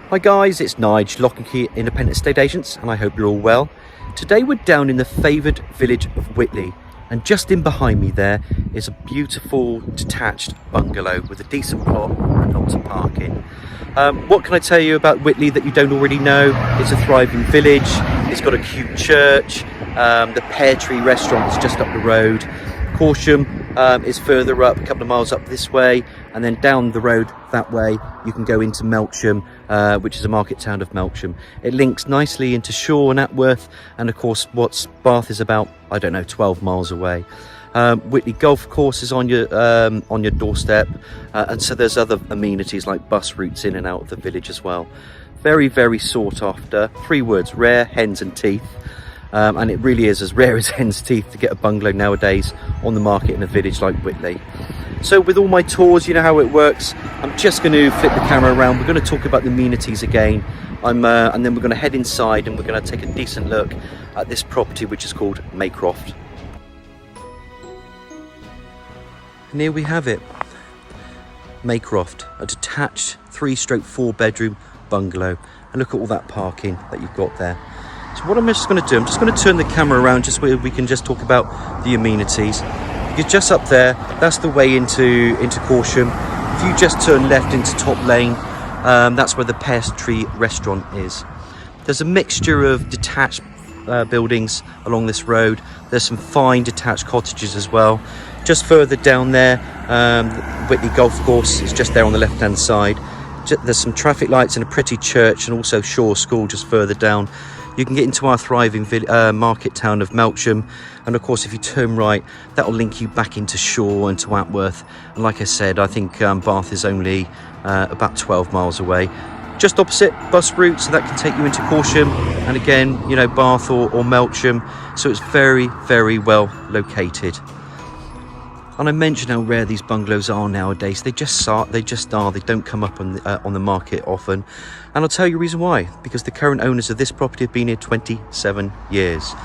Hi guys, it's Nige, Lock and Key Independent Estate Agents, and I hope you're all well. Today we're down in the favoured village of Whitley, and just in behind me there is a beautiful detached bungalow with a decent plot and lots of parking. What can I tell you about Whitley that you don't already know? It's a thriving village, it's got a cute church, the Pear Tree restaurant is just up the road. Corsham is further up, a couple of miles up this way, and then down the road that way you can go into Melksham, which is a market town of Melksham. It links nicely into Shaw and Atworth, and of course Bath is about, I don't know, 12 miles away. Whitley Golf Course is on your doorstep, and so there's other amenities like bus routes in and out of the village as well. Very, very sought after. 3 words: rare, hens and teeth. And it really is as rare as hen's teeth to get a bungalow nowadays on the market in a village like Whitley. So with all my tours, you know how it works. I'm just going to flip the camera around. We're going to talk about the amenities again. And then we're going to head inside and we're going to take a decent look at this property, which is called Maycroft. And here we have it. Maycroft, a detached 3/4 bedroom bungalow. And look at all that parking that you've got there. So what I'm just going to do, I'm just going to turn the camera around just where we can just talk about the amenities. Because just up there, that's the way into Corsham. If you just turn left into Top Lane, that's where the Pear Tree restaurant is. There's a mixture of detached buildings along this road. There's some fine detached cottages as well. Just further down there, Whitley Golf Course is just there on the left hand side. There's some traffic lights and a pretty church, and also Shaw School just further down. You can get into our thriving market town of Melksham, and of course if you turn right, that will link you back into Shaw and to Atworth. And like I said, I think Bath is only about 12 miles away. Just opposite bus route, so that can take you into Corsham, and again, you know, Bath or Melksham. So it's very, very well located. And I mentioned how rare these bungalows are nowadays. They just are. They don't come up on the market often. And I'll tell you the reason why. Because the current owners of this property have been here 27 years.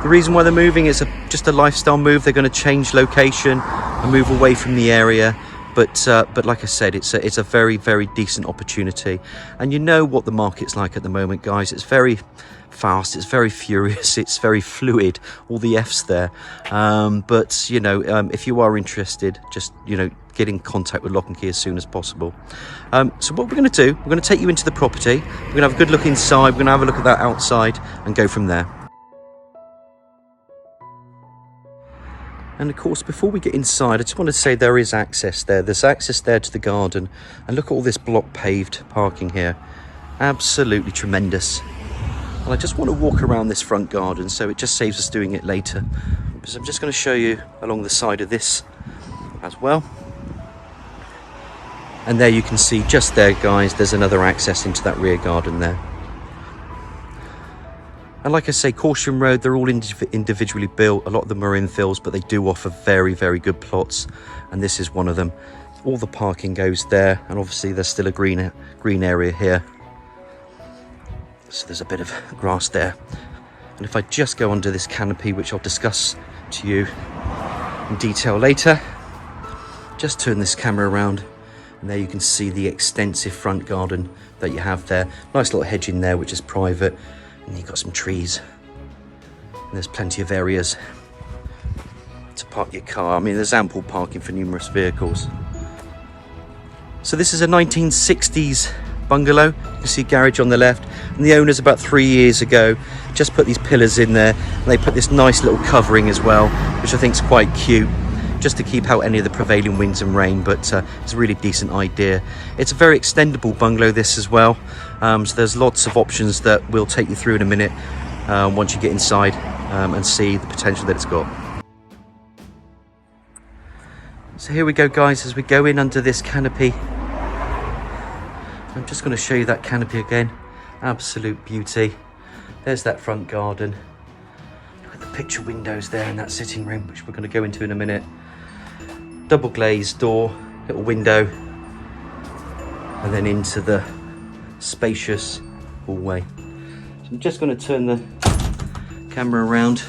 The reason why they're moving is just a lifestyle move. They're going to change location and move away from the area. But like I said, it's a very, very decent opportunity. And you know what the market's like at the moment, guys. It's very fast, it's very furious, it's very fluid, all the F's there. But you know, if you are interested, just, you know, get in contact with Lock and Key as soon as possible. So what we're going to do, we're going to take you into the property. We're going to have a good look inside, we're going to have a look at that outside and go from there. And of course, before we get inside, I just want to say there is access there. There's access there to the garden. And look at all this block paved parking here. Absolutely tremendous. And I just want to walk around this front garden, so it just saves us doing it later. So I'm just going to show you along the side of this as well. And there you can see, just there, guys, there's another access into that rear garden there. And like I say, Corsham Road, they're all individually built. A lot of them are infills, but they do offer very, very good plots. And this is one of them. All the parking goes there. And obviously there's still a green area here. So there's a bit of grass there. And if I just go under this canopy, which I'll discuss to you in detail later, just turn this camera around. And there you can see the extensive front garden that you have there. Nice little hedge in there, which is private. And you've got some trees, and there's plenty of areas to park your car. I mean, there's ample parking for numerous vehicles. So this is a 1960s bungalow. You can see a garage on the left, and the owners about 3 years ago just put these pillars in there, and they put this nice little covering as well, which I think is quite cute, just to keep out any of the prevailing winds and rain. But it's a really decent idea. It's a very extendable bungalow, this as well. So there's lots of options that we'll take you through in a minute once you get inside and see the potential that it's got. So here we go, guys, as we go in under this canopy. I'm just going to show you that canopy again. Absolute beauty. There's that front garden. Look at the picture windows there in that sitting room, which we're going to go into in a minute. Double glazed door, little window, and then into the spacious hallway. So I'm just going to turn the camera around.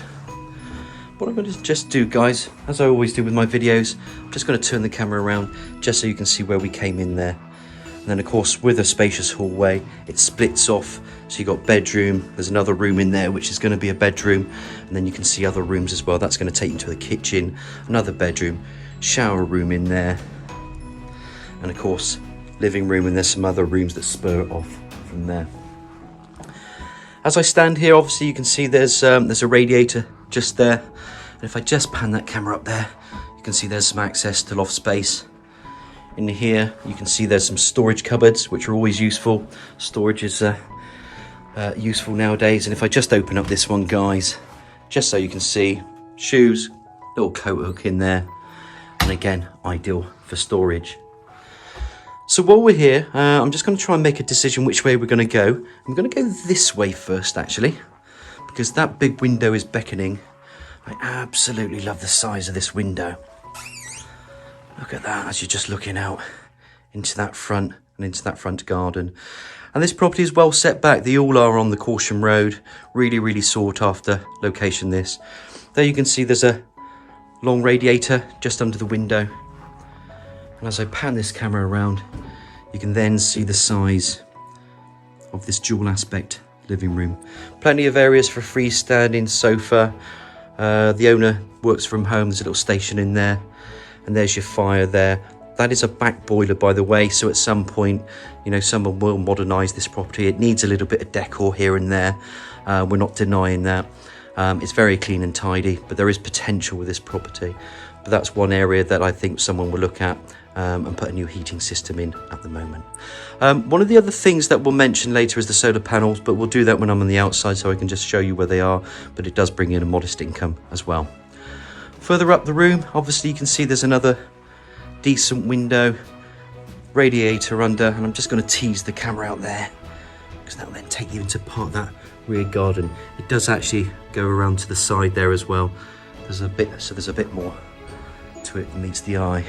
What I'm going to just do, guys, as I always do with my videos, I'm just going to turn the camera around just so you can see where we came in there. And then of course with a spacious hallway, it splits off. So you've got bedroom, there's another room in there which is going to be a bedroom, and then you can see other rooms as well. That's going to take you to the kitchen, another bedroom, shower room in there, and of course living room, and there's some other rooms that spur off from there. As I stand here, obviously you can see there's a radiator just there, and if I just pan that camera up there, you can see there's some access to loft space. In here you can see there's some storage cupboards, which are always useful. Storage is useful nowadays. And if I just open up this one, guys, just so you can see, shoes, little coat hook in there, and again, ideal for storage. So while we're here, I'm just going to try and make a decision which way we're going to go. I'm going to go this way first, actually, because that big window is beckoning. I absolutely love the size of this window. Look at that, as you're just looking out into that front and into that front garden. And this property is well set back. They all are on the Corsham Road. Really, really sought after location this. There you can see there's a long radiator just under the window. And as I pan this camera around, you can then see the size of this dual aspect living room. Plenty of areas for a freestanding sofa. The owner works from home. There's a little station in there. And there's your fire there. That is a back boiler, by the way. So at some point, you know, someone will modernise this property. It needs a little bit of decor here and there. We're not denying that. It's very clean and tidy, but there is potential with this property. But that's one area that I think someone will look at and put a new heating system in at the moment. One of the other things that we'll mention later is the solar panels, but we'll do that when I'm on the outside so I can just show you where they are. But it does bring in a modest income as well. Further up the room, obviously you can see there's another decent window, radiator under, and I'm just going to tease the camera out there because that will then take you into part of that rear garden. It does actually go around to the side there as well. There's a bit more to it than meets the eye.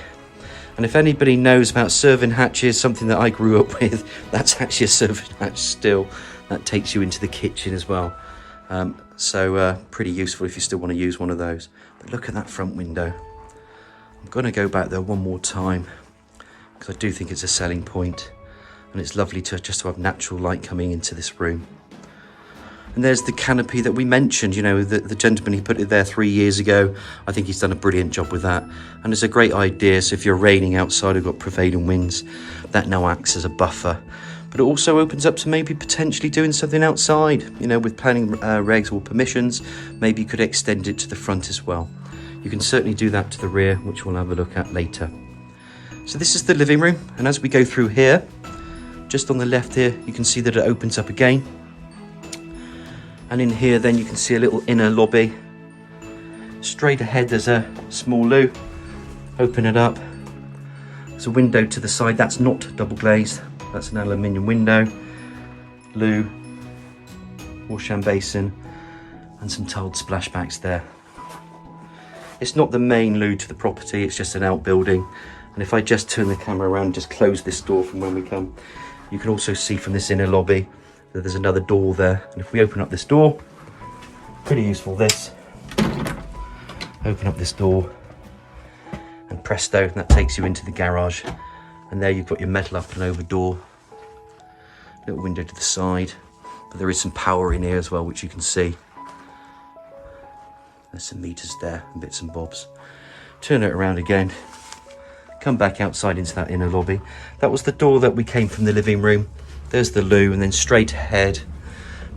And if anybody knows about serving hatches, something that I grew up with, that's actually a serving hatch still. That takes you into the kitchen as well. So pretty useful if you still want to use one of those. But look at that front window. I'm going to go back there one more time because I do think it's a selling point, and it's lovely to just have natural light coming into this room. And there's the canopy that we mentioned, you know, the gentleman, he put it there 3 years ago. I think he's done a brilliant job with that, and it's a great idea. So if you're raining outside, we've got prevailing winds, that now acts as a buffer. But it also opens up to maybe potentially doing something outside, you know, with planning regs or permissions. Maybe you could extend it to the front as well. You can certainly do that to the rear, which we'll have a look at later. So this is the living room, and as we go through here, just on the left here, you can see that it opens up again. And in here then you can see a little inner lobby. Straight ahead there's a small loo. Open it up. There's a window to the side, that's not double glazed. That's an aluminium window, loo, wash hand basin, and some tiled splashbacks there. It's not the main loo to the property, it's just an outbuilding. And if I just turn the camera around and just close this door from when we come, you can also see from this inner lobby that there's another door there. And if we open up this door, pretty useful this. Open up this door, and presto, that takes you into the garage. And there you've got your metal up and over door, little window to the side, but there is some power in here as well, which you can see. There's some meters there and bits and bobs. Turn it around again, come back outside into that inner lobby. That was the door that we came from the living room. There's the loo, and then straight ahead.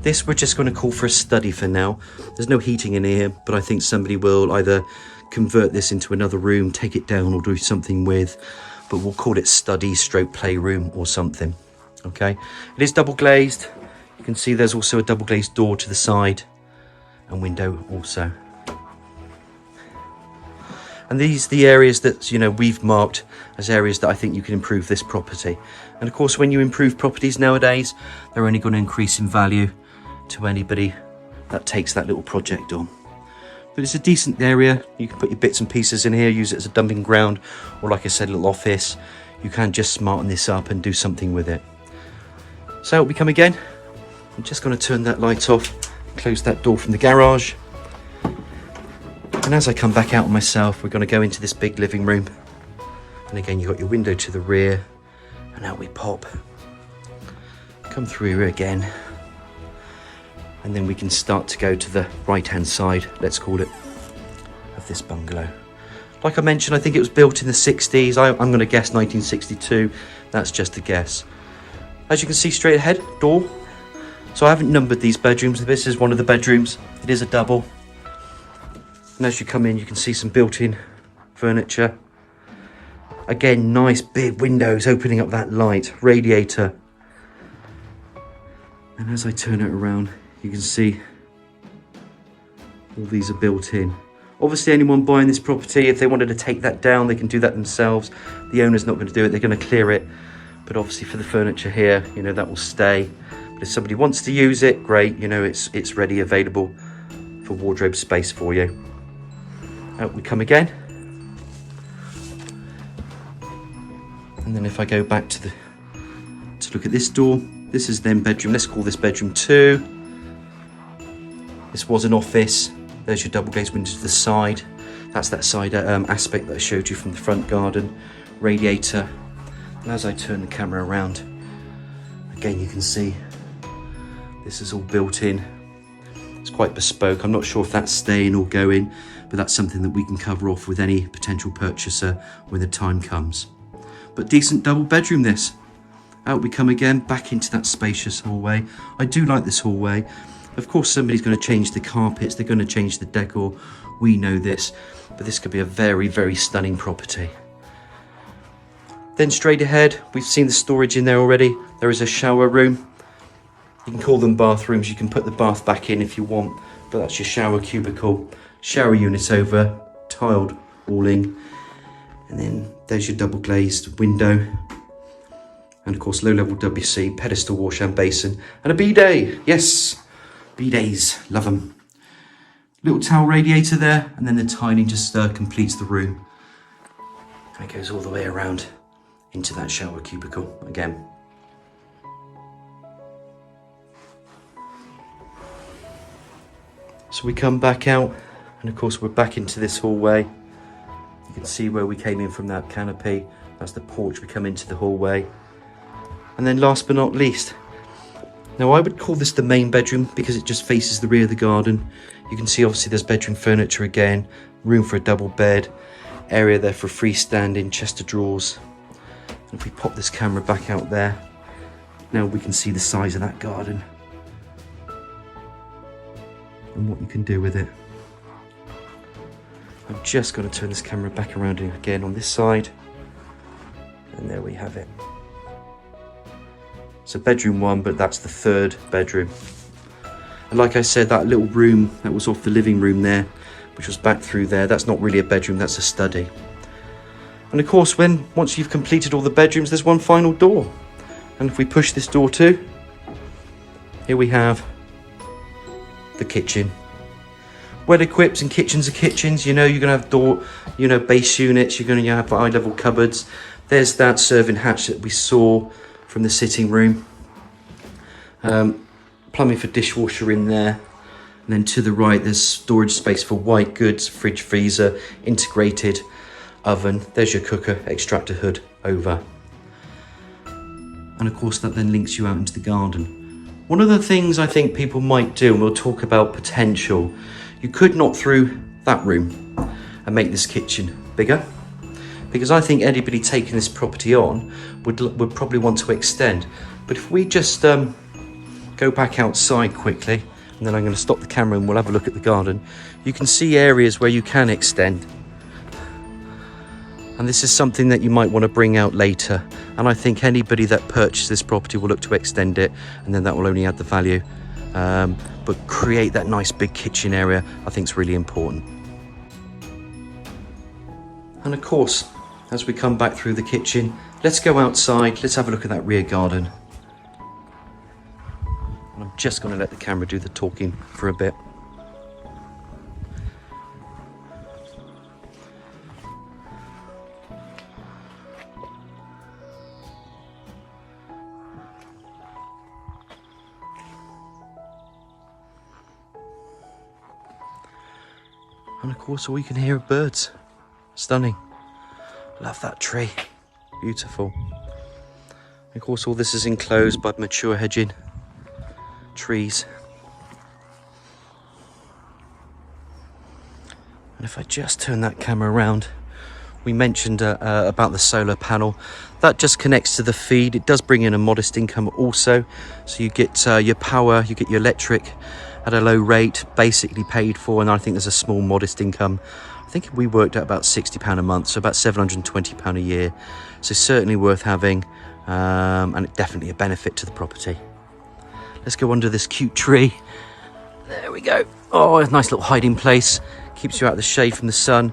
This we're just going to call for a study for now. There's no heating in here, but I think somebody will either convert this into another room, take it down, or do something with. But we'll call it study stroke playroom or something. Okay, it is double glazed. You can see there's also a double glazed door to the side and window also. And these are the areas that, you know, we've marked as areas that I think you can improve this property. And of course, when you improve properties nowadays, they're only going to increase in value to anybody that takes that little project on. But it's a decent area. You can put your bits and pieces in here, use it as a dumping ground, or like I said, a little office. You can just smarten this up and do something with it. So help me come again. I'm just going to turn that light off, close that door from the garage. And as I come back out myself, we're going to go into this big living room. And again, you've got your window to the rear And out we pop. Come through here again. And then we can start to go to the right-hand side, let's call it, of this bungalow. Like I mentioned, I think it was built in the 60s. I'm going to guess 1962. That's just a guess. As you can see straight ahead, door. So I haven't numbered these bedrooms. This is one of the bedrooms. It is a double. And as you come in, you can see some built-in furniture. Again, nice big windows opening up that light. Radiator. And as I turn it around, you can see all these are built in. Obviously, anyone buying this property, if they wanted to take that down, they can do that themselves. The owner's not going to do it. They're going to clear it. But obviously for the furniture here, you know, that will stay. But if somebody wants to use it, great. You know, it's ready, available for wardrobe space for you. Out we come again. And then if I go back to look at this door, this is then bedroom. Let's call this bedroom 2. This was an office. There's your double glazed window to the side. That's that side aspect that I showed you from the front garden. Radiator. And as I turn the camera around, again you can see this is all built in. It's quite bespoke. I'm not sure if that's staying or going, but that's something that we can cover off with any potential purchaser when the time comes. But decent double bedroom this. Out we come again, back into that spacious hallway. I do like this hallway. Of course, somebody's going to change the carpets, they're going to change the decor. We know this, but this could be a very, very stunning property. Then straight ahead, we've seen the storage in there already. There is a shower room. You can call them bathrooms. You can put the bath back in if you want, but that's your shower cubicle. Shower unit over, tiled walling. And then there's your double glazed window. And of course, low level WC, pedestal wash and basin, and a bidet. Yes. Bidets, love them. Little towel radiator there, and then the tiling just completes the room. And it goes all the way around into that shower cubicle again. So we come back out, and of course we're back into this hallway. You can see where we came in from that canopy. That's the porch. We come into the hallway. And then last but not least, now I would call this the main bedroom because it just faces the rear of the garden. You can see obviously there's bedroom furniture again, room for a double bed, area there for freestanding chest of drawers. And if we pop this camera back out there, now we can see the size of that garden and what you can do with it. I'm just going to turn this camera back around again on this side, and there we have it. So bedroom 1, but that's the 3rd bedroom. And like I said, that little room that was off the living room there, which was back through there, that's not really a bedroom, that's a study. And of course, once you've completed all the bedrooms, there's one final door. And if we push this door too, here we have the kitchen. Well equipped, and kitchens are kitchens. You know, you're going to have door, you know, base units, you're going to have eye level cupboards. There's that serving hatch that we saw from the sitting room. Plumbing for dishwasher in there. And then to the right, there's storage space for white goods, fridge, freezer, integrated oven. There's your cooker, extractor hood over. And of course, that then links you out into the garden. One of the things I think people might do, and we'll talk about potential, you could knock through that room and make this kitchen bigger. Because I think anybody taking this property on would probably want to extend. But if we just go back outside quickly, and then I'm going to stop the camera and we'll have a look at the garden, you can see areas where you can extend. And this is something that you might want to bring out later. And I think anybody that purchases this property will look to extend it, and then that will only add the value. But create that nice big kitchen area, I think is really important. And of course, as we come back through the kitchen, let's go outside, let's have a look at that rear garden. And I'm just going to let the camera do the talking for a bit. And of course, all you can hear are birds. Stunning. Love that tree. Beautiful. Of course, all this is enclosed by mature hedging trees. And if I just turn that camera around, we mentioned about the solar panel. That just connects to the feed. It does bring in a modest income also. So you get your power, you get your electric at a low rate, basically paid for. And I think there's a small modest income. I think we worked at about £60 a month, so about £720 a year. So certainly worth having, and definitely a benefit to the property. Let's go under this cute tree. There we go. Oh, a nice little hiding place. Keeps you out of the shade from the sun.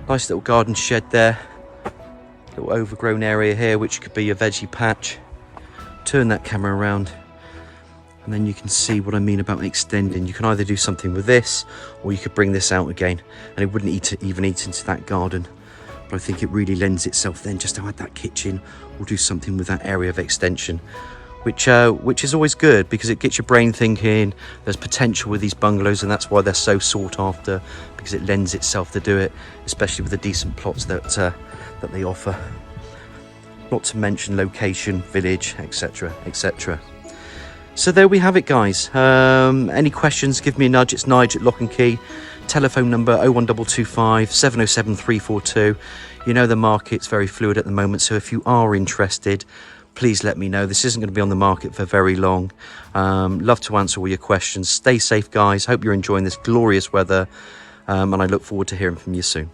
Nice little garden shed there. Little overgrown area here, which could be a veggie patch. Turn that camera around, and then you can see what I mean about extending. You can either do something with this, or you could bring this out again, and it wouldn't even eat into that garden. But I think it really lends itself then just to add that kitchen, or do something with that area of extension, which is always good because it gets your brain thinking. There's potential with these bungalows, and that's why they're so sought after, because it lends itself to do it, especially with the decent plots that they offer. Not to mention location, village, etc, etc. So there we have it, guys. Any questions, give me a nudge. It's Nigel at Lock and Key. Telephone number 01225 707 342. You know the market's very fluid at the moment, so if you are interested, please let me know. This isn't going to be on the market for very long. Love to answer all your questions. Stay safe, guys. Hope you're enjoying this glorious weather, and I look forward to hearing from you soon.